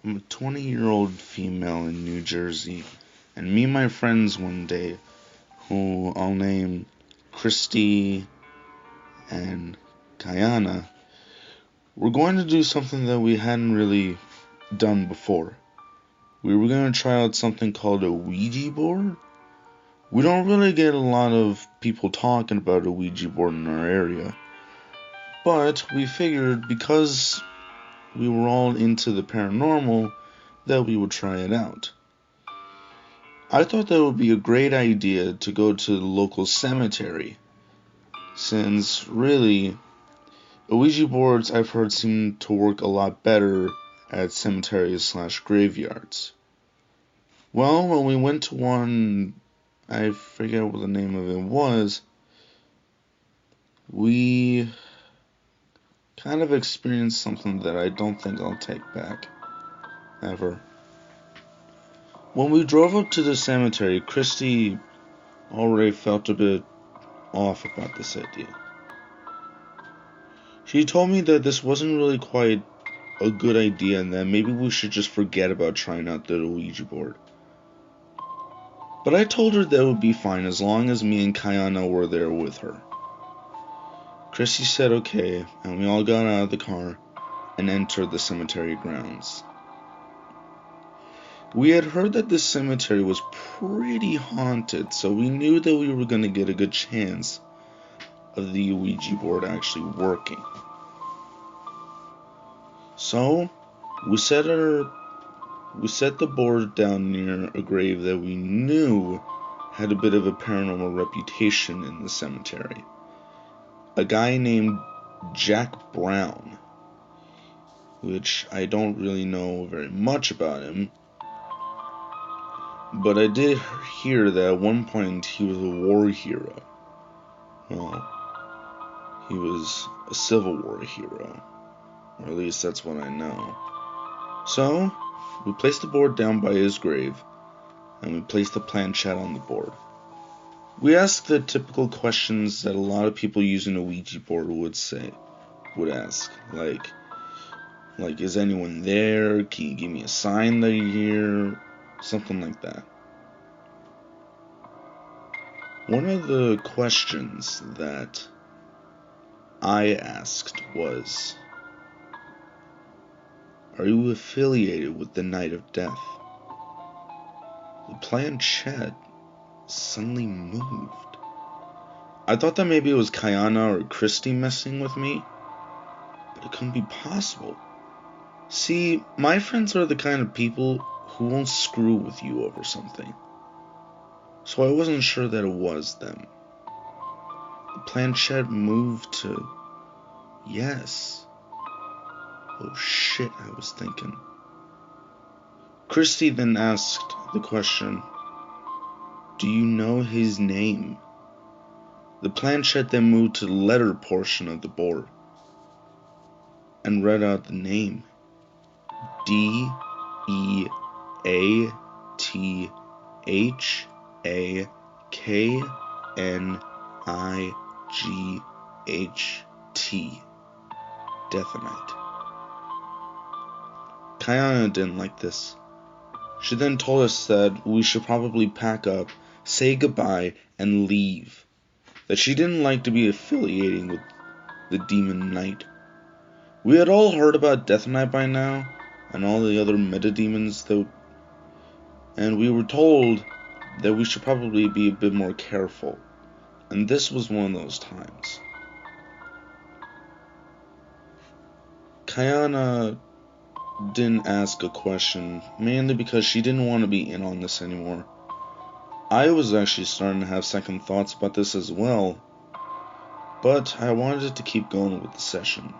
I'm a 20-year-old female in New Jersey, and me and my friends one day, who I'll name Christy and Kayana, we're going to do something that we hadn't really done before. We were going to try out something called a Ouija board. We don't really get a lot of people talking about a Ouija board in our area, but we figured because we were all into the paranormal that we would try it out. I thought that would be a great idea to go to the local cemetery, since really, Ouija boards I've heard seem to work a lot better at cemeteries/graveyards. Well, when we went to one, I forget what the name of it was, we kind of experienced something that I don't think I'll take back, ever. When we drove up to the cemetery, Christy already felt a bit off about this idea. She told me that this wasn't really quite a good idea and that maybe we should just forget about trying out the Ouija board. But I told her that would be fine as long as me and Kayana were there with her. Christy said okay, and we all got out of the car and entered the cemetery grounds. We had heard that this cemetery was pretty haunted, so we knew that we were going to get a good chance of the Ouija board actually working. So, we set the board down near a grave that we knew had a bit of a paranormal reputation in the cemetery. A guy named Jack Brown, which I don't really know very much about him, but I did hear that at one point he was a war hero. Well, he was a Civil War hero, or at least that's what I know. So, we placed the board down by his grave, and we placed the planchette on the board. We asked the typical questions that a lot of people using a Ouija board would ask, like, is anyone there? Can you give me a sign that you're here? Something like that. One of the questions that I asked was, are you affiliated with the Night of Death? The planchette suddenly moved. I thought that maybe it was Kayana or Christy messing with me, but it couldn't be possible. See, my friends are the kind of people who won't screw with you over something, so I wasn't sure that it was them. The planchette moved to yes. Oh shit, I was thinking. Christy then asked the question, do you know his name? The planchette then moved to the letter portion of the board and read out the name. DEATHAKNIGHT. Deathanite. Kayana didn't like this. She then told us that we should probably pack up, say goodbye, and leave. That she didn't like to be affiliating with the Demon Knight. We had all heard about Death Knight by now, and all the other metademons, and we were told that we should probably be a bit more careful, and this was one of those times. Kayana didn't ask a question, mainly because she didn't want to be in on this anymore. I was actually starting to have second thoughts about this as well, but I wanted to keep going with the session,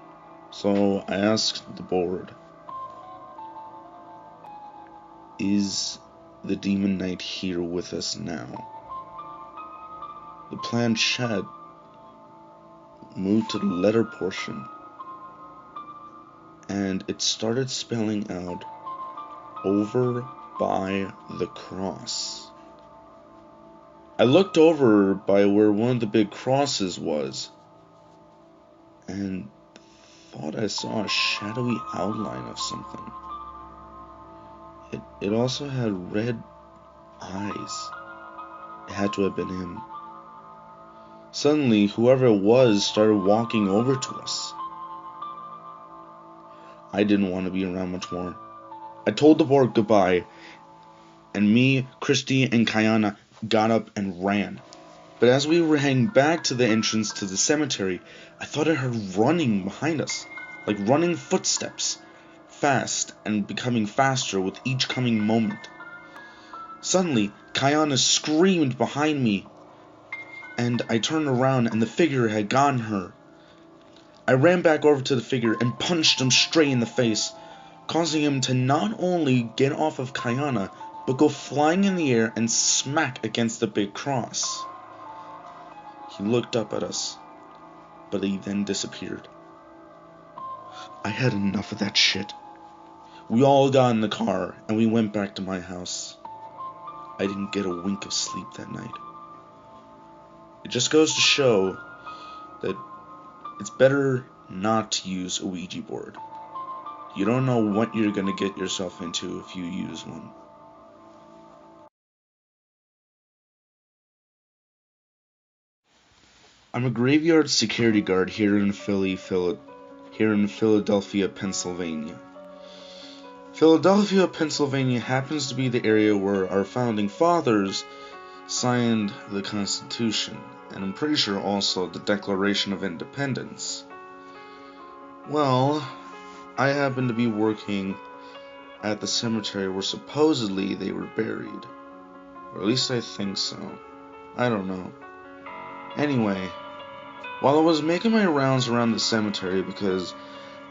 so I asked the board, is the Demon Knight here with us now? The planchette moved to the letter portion, and it started spelling out, over by the cross. I looked over by where one of the big crosses was, and thought I saw a shadowy outline of something. It also had red eyes. It had to have been him. Suddenly, whoever it was started walking over to us. I didn't want to be around much more. I told the board goodbye, and me, Christy, and Kayana got up and ran. But as we were heading back to the entrance to the cemetery, I thought I heard running behind us, like running footsteps, fast and becoming faster with each coming moment. Suddenly, Kayana screamed behind me, and I turned around and the figure had gotten her. I ran back over to the figure and punched him straight in the face, causing him to not only get off of Kayana, but go flying in the air and smack against the big cross. He looked up at us, but he then disappeared. I had enough of that shit. We all got in the car, and we went back to my house. I didn't get a wink of sleep that night. It just goes to show that it's better not to use a Ouija board. You don't know what you're going to get yourself into if you use one. I'm a graveyard security guard here in Philadelphia, Pennsylvania. Philadelphia, Pennsylvania happens to be the area where our founding fathers signed the Constitution, and I'm pretty sure also the Declaration of Independence. Well, I happen to be working at the cemetery where supposedly they were buried. Or at least I think so. I don't know. Anyway, while I was making my rounds around the cemetery, because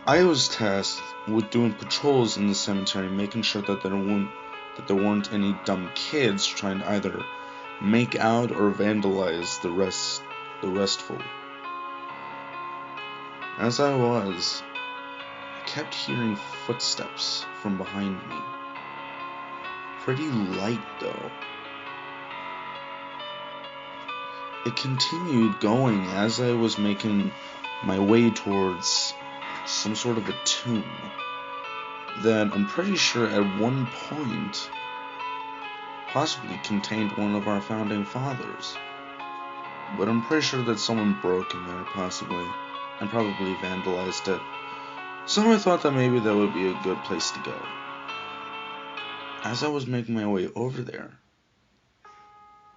I was tasked with doing patrols in the cemetery, making sure that there weren't any dumb kids trying to either make out or vandalize the restful. As I was, I kept hearing footsteps from behind me. Pretty light though. It continued going as I was making my way towards some sort of a tomb that I'm pretty sure at one point possibly contained one of our founding fathers. But I'm pretty sure that someone broke in there possibly and probably vandalized it. So I thought that maybe that would be a good place to go. As I was making my way over there,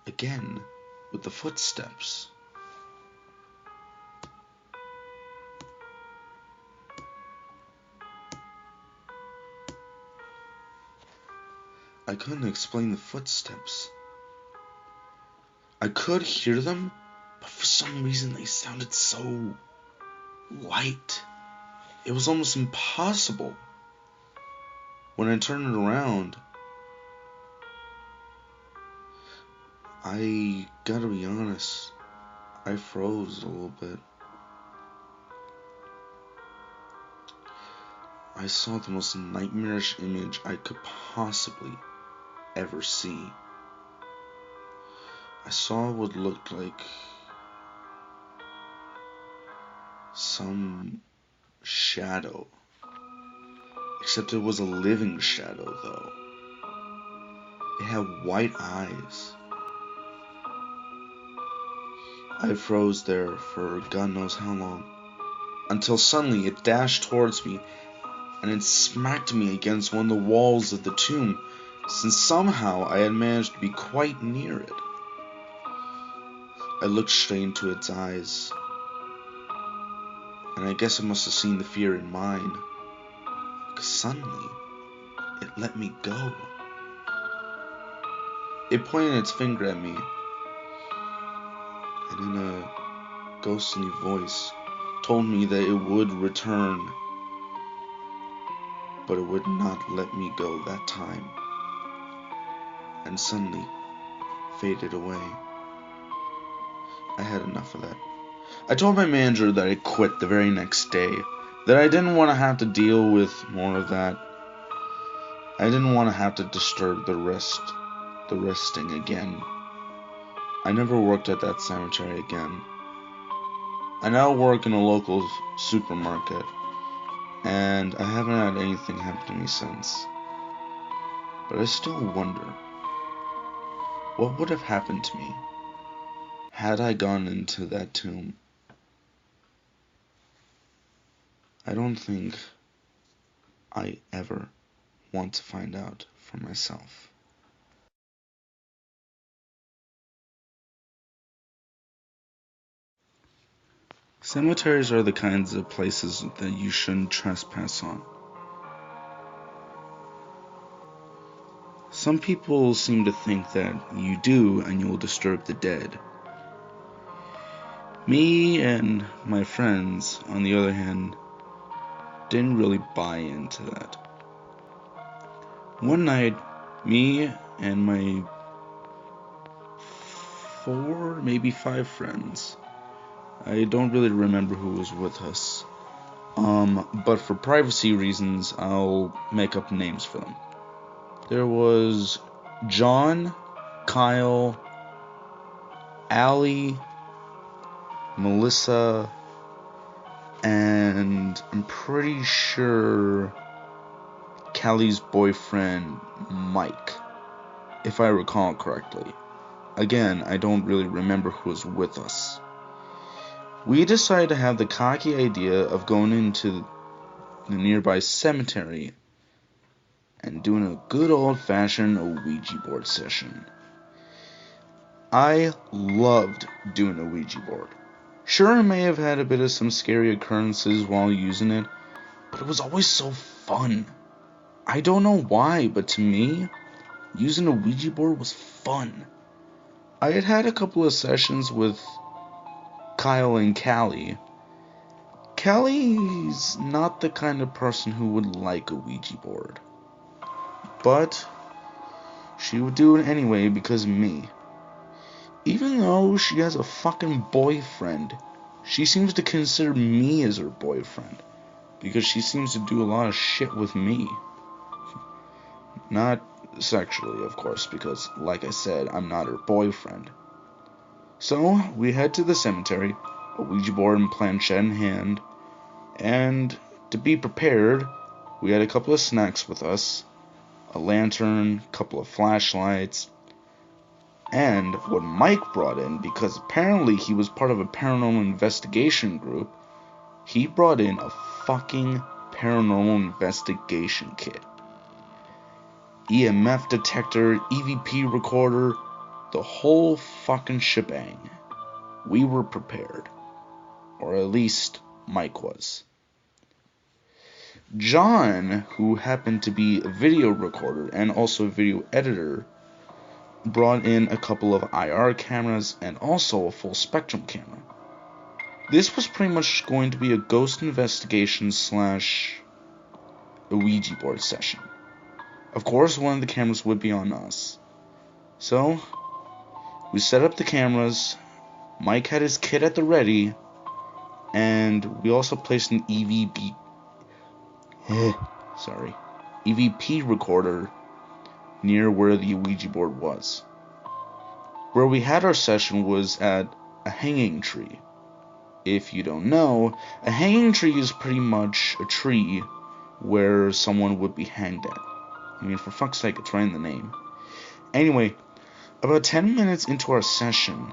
again, with the footsteps, I couldn't explain the footsteps. I could hear them, but for some reason they sounded so light. It was almost impossible. When I turned it around, I gotta be honest, I froze a little bit. I saw the most nightmarish image I could possibly ever see. I saw what looked like some shadow, except it was a living shadow though. It had white eyes. I froze there for God knows how long, until suddenly it dashed towards me and it smacked me against one of the walls of the tomb, since somehow I had managed to be quite near it. I looked straight into its eyes, and I guess I must have seen the fear in mine, because suddenly it let me go. It pointed its finger at me, and in a ghostly voice told me that it would return, but it would not let me go that time, and suddenly faded away. I had enough of that. I told my manager that I quit the very next day, that I didn't want to have to deal with more of that. I didn't want to have to disturb the resting again. I never worked at that cemetery again. I now work in a local supermarket, and I haven't had anything happen to me since. But I still wonder, what would have happened to me had I gone into that tomb? I don't think I ever want to find out for myself. Cemeteries are the kinds of places that you shouldn't trespass on. Some people seem to think that you do and you will disturb the dead. Me and my friends, on the other hand, didn't really buy into that. One night, me and my 4, maybe 5 friends, I don't really remember who was with us, but for privacy reasons, I'll make up names for them. There was John, Kyle, Allie, Melissa, and I'm pretty sure Callie's boyfriend, Mike, if I recall correctly. Again, I don't really remember who was with us. We decided to have the cocky idea of going into the nearby cemetery and doing a good old-fashioned Ouija board session. I loved doing a Ouija board. Sure, I may have had a bit of some scary occurrences while using it, but it was always so fun. I don't know why, but to me, using a Ouija board was fun. I had had a couple of sessions with Kyle and Callie. Callie's not the kind of person who would like a Ouija board, but she would do it anyway because of me. Even though she has a fucking boyfriend, she seems to consider me as her boyfriend, because she seems to do a lot of shit with me. Not sexually, of course, because, like I said, I'm not her boyfriend. So, we head to the cemetery, a Ouija board and planchette in hand, and to be prepared, we had a couple of snacks with us, a lantern, a couple of flashlights, and what Mike brought in, because apparently he was part of a paranormal investigation group, he brought in a fucking paranormal investigation kit. EMF detector, EVP recorder, the whole fucking shebang. We were prepared. Or at least Mike was. John, who happened to be a video recorder and also a video editor, brought in a couple of IR cameras and also a full spectrum camera. This was pretty much going to be a ghost investigation / a Ouija board session. Of course, one of the cameras would be on us. So, we set up the cameras, Mike had his kit at the ready, and we also placed an EVP recorder near where the Ouija board was. Where we had our session was at a hanging tree. If you don't know, a hanging tree is pretty much a tree where someone would be hanged at. I mean, for fuck's sake, it's right in the name. Anyway, about 10 minutes into our session,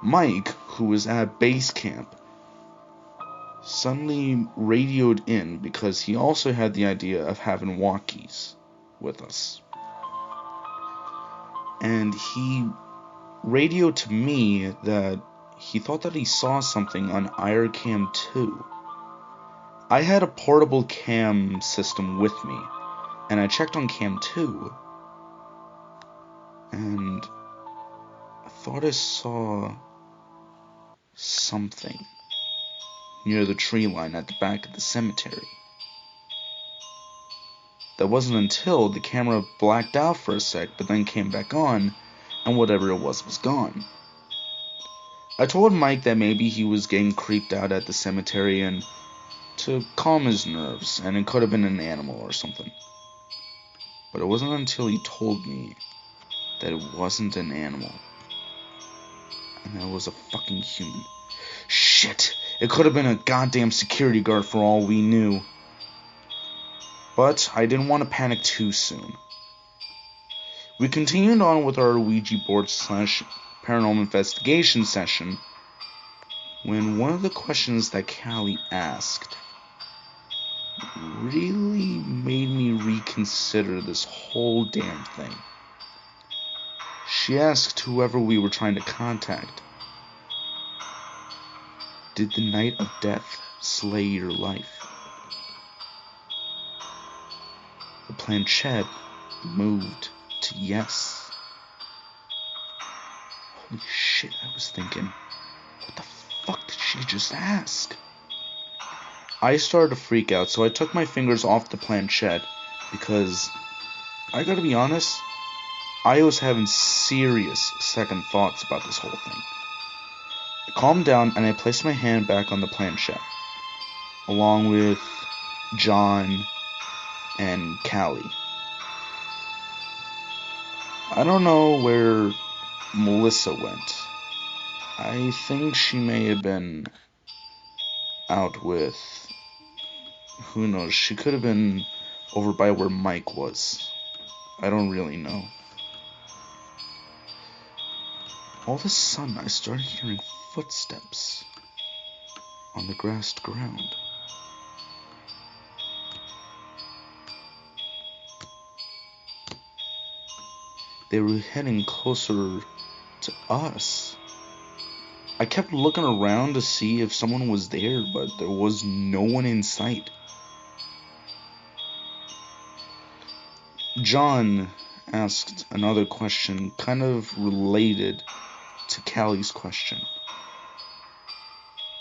Mike, who was at base camp, suddenly radioed in because he also had the idea of having walkies with us. And he radioed to me that he thought that he saw something on IRCam 2. I had a portable cam system with me, and I checked on cam 2, and I thought I saw something near the tree line at the back of the cemetery. That wasn't until the camera blacked out for a sec, but then came back on, and whatever it was gone. I told Mike that maybe he was getting creeped out at the cemetery and to calm his nerves, and it could have been an animal or something. But it wasn't until he told me that it wasn't an animal, and that it was a fucking human. Shit! It could have been a goddamn security guard for all we knew. But I didn't want to panic too soon. We continued on with our Ouija board / paranormal investigation session when one of the questions that Callie asked really made me reconsider this whole damn thing. She asked whoever we were trying to contact, did the night of death slay your life? The planchette moved to yes. Holy shit, I was thinking, what the fuck did she just ask? I started to freak out, so I took my fingers off the planchette because, I gotta be honest, I was having serious second thoughts about this whole thing. I calmed down and I placed my hand back on the planchette, along with John and Callie. I don't know where Melissa went. I think she may have been out with, who knows, she could have been over by where Mike was. I don't really know. All of a sudden, I started hearing footsteps on the grassed ground. They were heading closer to us. I kept looking around to see if someone was there, but there was no one in sight. John asked another question kind of related to Callie's question.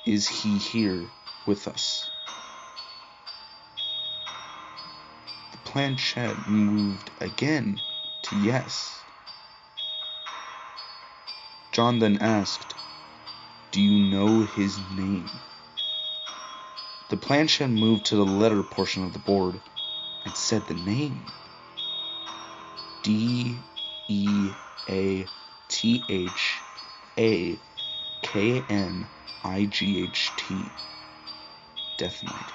Is he here with us? The planchette moved again to yes. John then asked, do you know his name? The planchette moved to the letter portion of the board and said the name. DeathaKnight. Death Knight.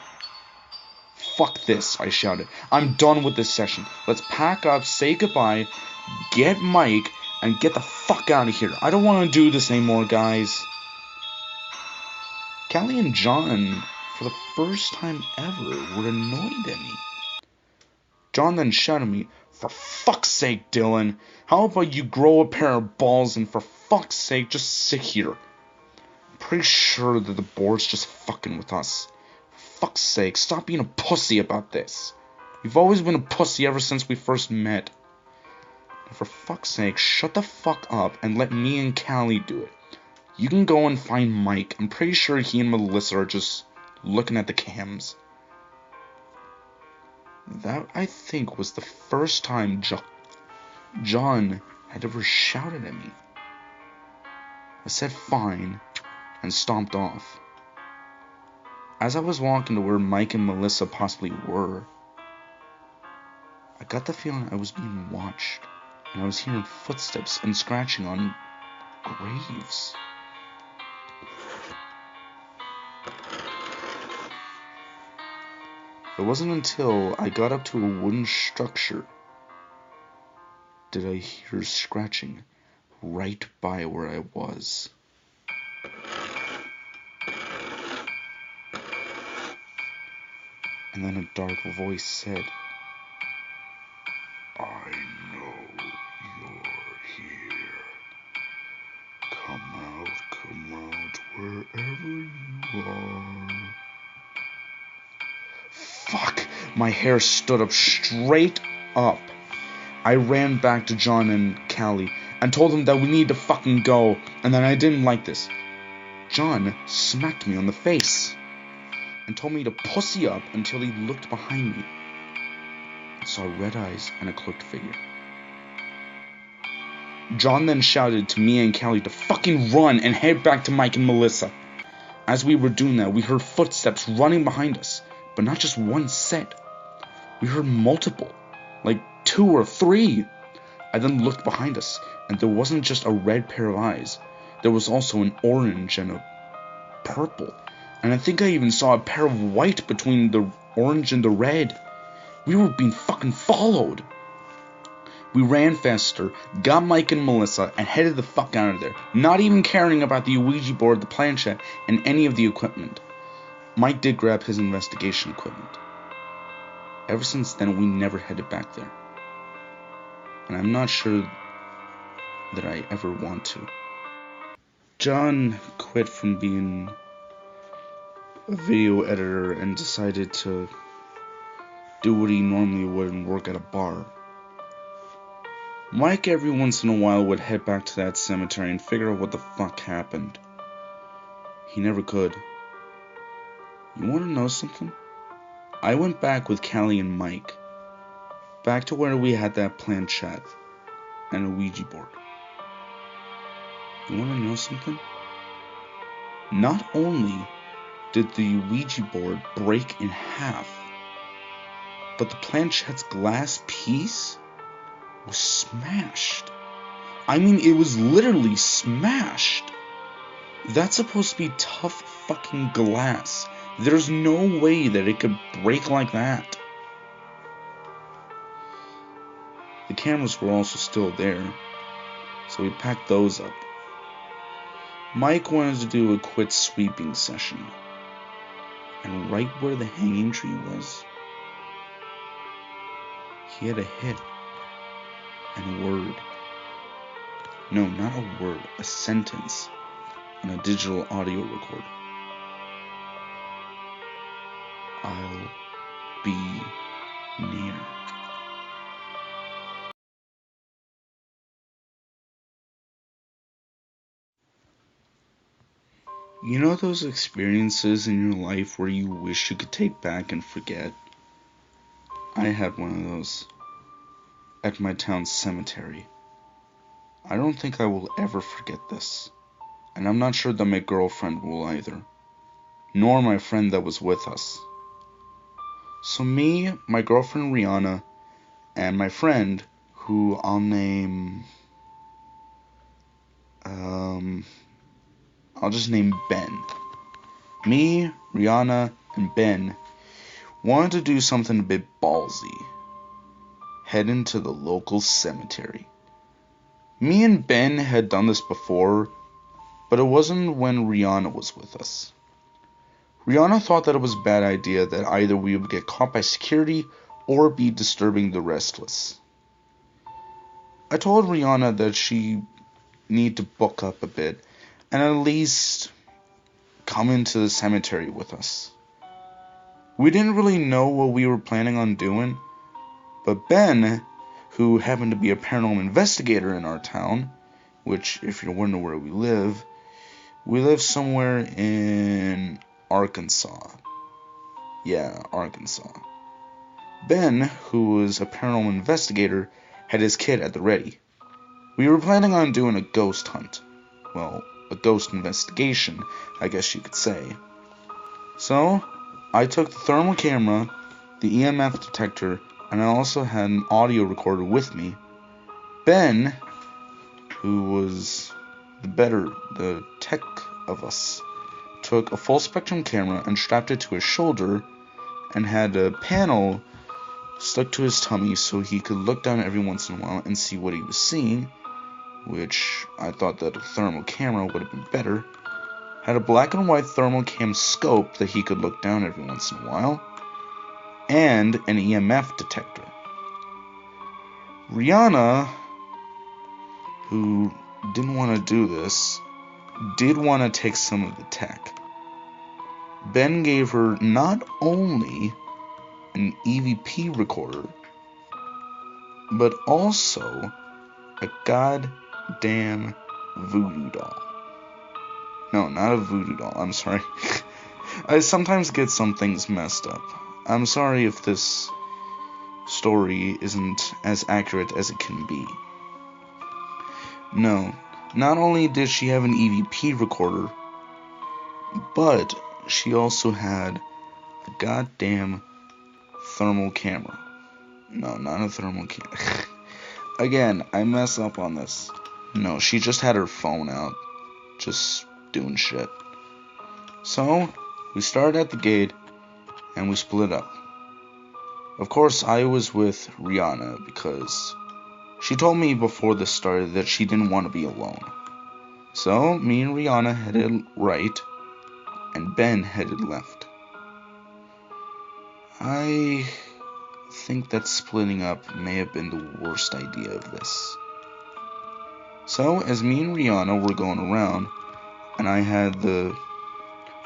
Fuck this, I shouted. I'm done with this session. Let's pack up, say goodbye, get Mike, and get the fuck out of here. I don't want to do this anymore, guys. Callie and John, for the first time ever, were annoyed at me. John then shouted at me, for fuck's sake, Dylan, how about you grow a pair of balls and for fuck's sake, just sit here. I'm pretty sure that the board's just fucking with us. For fuck's sake, stop being a pussy about this. You've always been a pussy ever since we first met. And for fuck's sake, shut the fuck up and let me and Callie do it. You can go and find Mike. I'm pretty sure he and Melissa are just looking at the cams. That, I think, was the first time John had ever shouted at me. I said fine and stomped off. As I was walking to where Mike and Melissa possibly were, I got the feeling I was being watched, and I was hearing footsteps and scratching on graves. It wasn't until I got up to a wooden structure did I hear scratching right by where I was. And then a dark voice said, I know you're here. Come out, wherever you are. Fuck! My hair stood up straight up. I ran back to John and Callie and told them that we need to fucking go and that I didn't like this. John smacked me on the face and told me to pussy up until he looked behind me and saw red eyes and a cloaked figure. John then shouted to me and Callie to fucking run and head back to Mike and Melissa. As we were doing that, we heard footsteps running behind us, but not just one set. We heard multiple, like 2 or 3. I then looked behind us, and there wasn't just a red pair of eyes. There was also an orange and a purple, and I think I even saw a pair of white between the orange and the red. We were being fucking followed. We ran faster, got Mike and Melissa, and headed the fuck out of there, not even caring about the Ouija board, the planchette, and any of the equipment. Mike did grab his investigation equipment. Ever since then, we never headed back there. And I'm not sure that I ever want to. John quit from being a video editor and decided to do what he normally would and work at a bar. Mike every once in a while would head back to that cemetery and figure out what the fuck happened. He never could. You want to know something? I went back with Callie and Mike. Back to where we had that planchette and a Ouija board. You want to know something? Not only did the Ouija board break in half, but the planchette's glass piece was smashed. I mean, it was literally smashed. That's supposed to be tough fucking glass. There's no way that it could break like that. The cameras were also still there, so we packed those up. Mike wanted to do a quick sweeping session, and right where the hanging tree was, he had a hit and a word. No, not a word, a sentence on a digital audio recorder. I'll be near. You know those experiences in your life where you wish you could take back and forget? I had one of those at my town's cemetery. I don't think I will ever forget this, and I'm not sure that my girlfriend will either, nor my friend that was with us. So me, my girlfriend Rihanna, and my friend, who I'll name, I'll just name Ben. Me, Rihanna, and Ben wanted to do something a bit ballsy. Head into the local cemetery. Me and Ben had done this before, but it wasn't when Rihanna was with us. Rihanna thought that it was a bad idea that either we would get caught by security or be disturbing the restless. I told Rihanna that she needed to book up a bit and at least come into the cemetery with us. We didn't really know what we were planning on doing, but Ben, who happened to be a paranormal investigator in our town, which, if you're wondering where we live somewhere in Arkansas. Yeah, Arkansas. Ben, who was a paranormal investigator, had his kit at the ready. We were planning on doing a ghost hunt. Well, a ghost investigation, I guess you could say. So, I took the thermal camera, the EMF detector, and I also had an audio recorder with me. Ben, who was the tech of us, took a full spectrum camera and strapped it to his shoulder and had a panel stuck to his tummy so he could look down every once in a while and see what he was seeing, which I thought that a thermal camera would have been better. Had a black and white thermal cam scope that he could look down every once in a while, and an EMF detector. Rihanna, who didn't want to do this, did want to take some of the tech. Ben gave her not only an EVP recorder, but also a goddamn voodoo doll. No, not a voodoo doll, I'm sorry. I sometimes get some things messed up. I'm sorry if this story isn't as accurate as it can be. No, not only did she have an EVP recorder, but she also had a goddamn thermal camera. No, not a thermal camera. Again, I mess up on this. No, she just had her phone out, just doing shit. So, we started at the gate, and we split up. Of course, I was with Rihanna because she told me before this started that she didn't want to be alone. So, me and Rihanna headed right, and Ben headed left. I think that splitting up may have been the worst idea of this. So, as me and Rihanna were going around, and I had the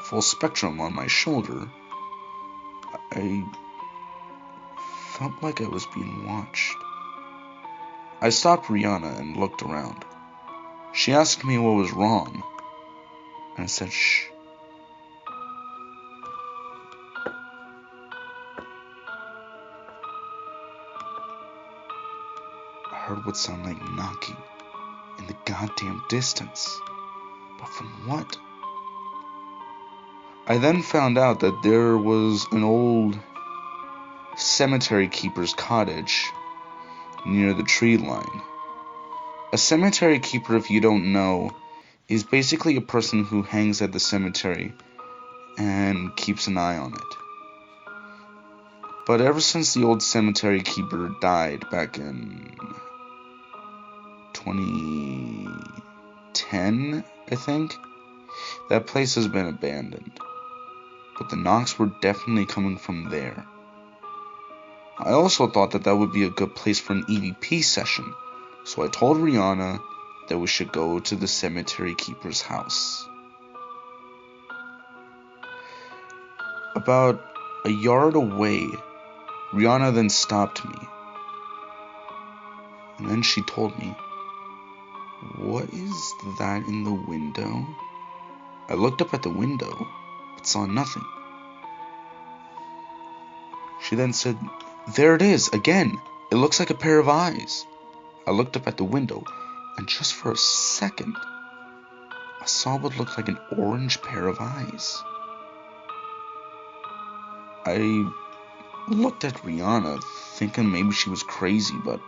full spectrum on my shoulder, I felt like I was being watched. I stopped Rihanna and looked around. She asked me what was wrong, and I said, shh. I heard what sounded like knocking in the goddamn distance. But from what? I then found out that there was an old cemetery keeper's cottage near the tree line. A cemetery keeper, if you don't know, is basically a person who hangs at the cemetery and keeps an eye on it. But ever since the old cemetery keeper died back in 2010, I think, that place has been abandoned. But the knocks were definitely coming from there. I also thought that would be a good place for an EVP session, so I told Rihanna that we should go to the cemetery keeper's house. About a yard away, Rihanna then stopped me. And then she told me, "What is that in the window?" I looked up at the window, but saw nothing. She then said, "There it is, again. It looks like a pair of eyes." I looked up at the window, and just for a second, I saw what looked like an orange pair of eyes. I looked at Rihanna, thinking maybe she was crazy, but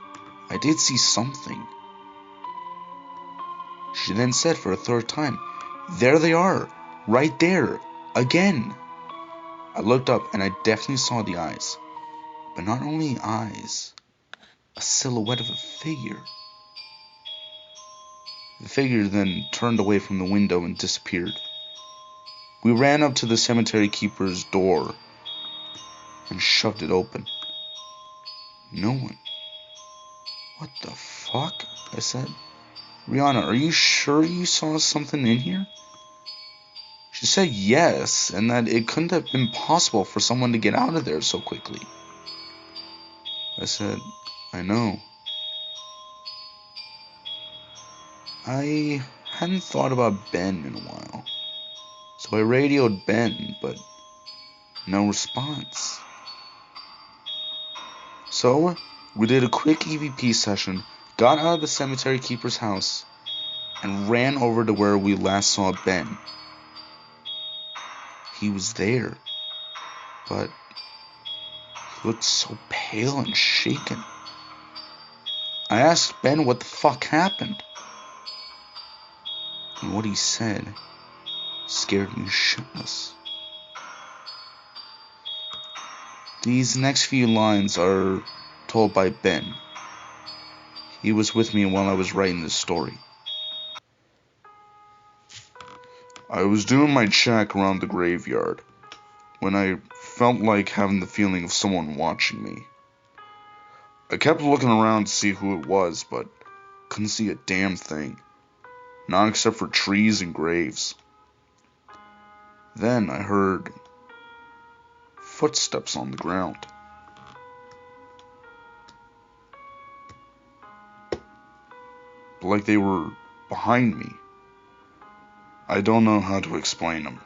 I did see something. She then said for a third time, "There they are, right there, again." I looked up and I definitely saw the eyes, but not only eyes, a silhouette of a figure. The figure then turned away from the window and disappeared. We ran up to the cemetery keeper's door and shoved it open. No one. "What the fuck?" I said. "Rihanna, are you sure you saw something in here?" She said yes, and that it couldn't have been possible for someone to get out of there so quickly. I said, "I know." I hadn't thought about Ben in a while, so I radioed Ben, but no response. So, we did a quick EVP session, got out of the cemetery keeper's house, and ran over to where we last saw Ben. He was there, but he looked so pale and shaken. I asked Ben what the fuck happened, and what he said scared me shitless. These next few lines are told by Ben. He was with me while I was writing this story. "I was doing my check around the graveyard when I felt like having the feeling of someone watching me. I kept looking around to see who it was, but couldn't see a damn thing, not except for trees and graves. Then I heard footsteps on the ground. Like they were behind me. I don't know how to explain them.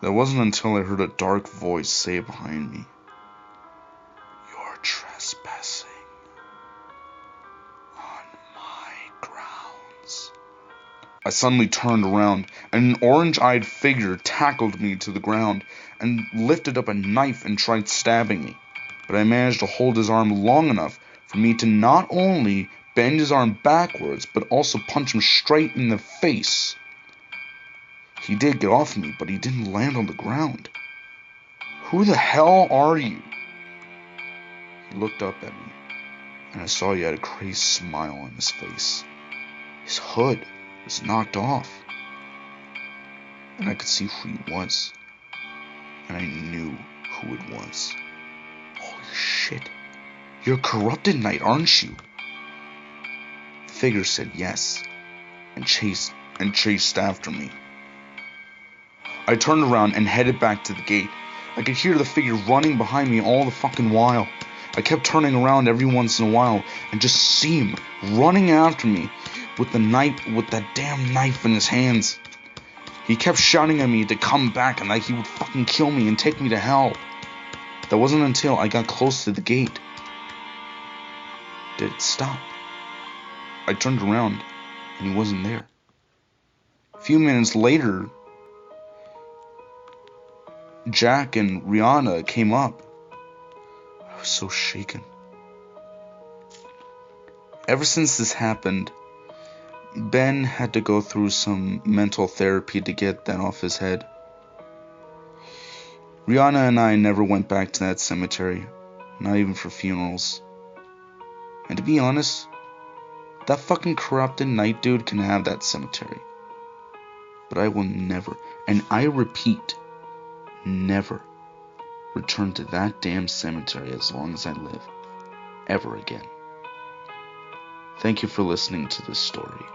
That wasn't until I heard a dark voice say behind me, 'You're trespassing on my grounds.' I suddenly turned around, and an orange-eyed figure tackled me to the ground and lifted up a knife and tried stabbing me, but I managed to hold his arm long enough for me to not only bend his arm backwards, but also punch him straight in the face. He did get off me, but he didn't land on the ground. Who the hell are you? He looked up at me, and I saw he had a crazy smile on his face. His hood was knocked off, and I could see who he was, and I knew who it was. Holy shit, you're a corrupted knight, aren't you? The figure said yes, and chased after me. I turned around and headed back to the gate. I could hear the figure running behind me all the fucking while. I kept turning around every once in a while and just see him running after me with that damn knife in his hands. He kept shouting at me to come back and that he would fucking kill me and take me to hell. That wasn't until I got close to the gate did it stop. I turned around and he wasn't there. A few minutes later, Jack and Rihanna came up. I was so shaken. Ever since this happened, Ben had to go through some mental therapy to get that off his head. Rihanna and I never went back to that cemetery, not even for funerals. And to be honest, that fucking corrupted knight dude can have that cemetery. But I will never, and I repeat, never return to that damn cemetery as long as I live, ever again. Thank you for listening to this story.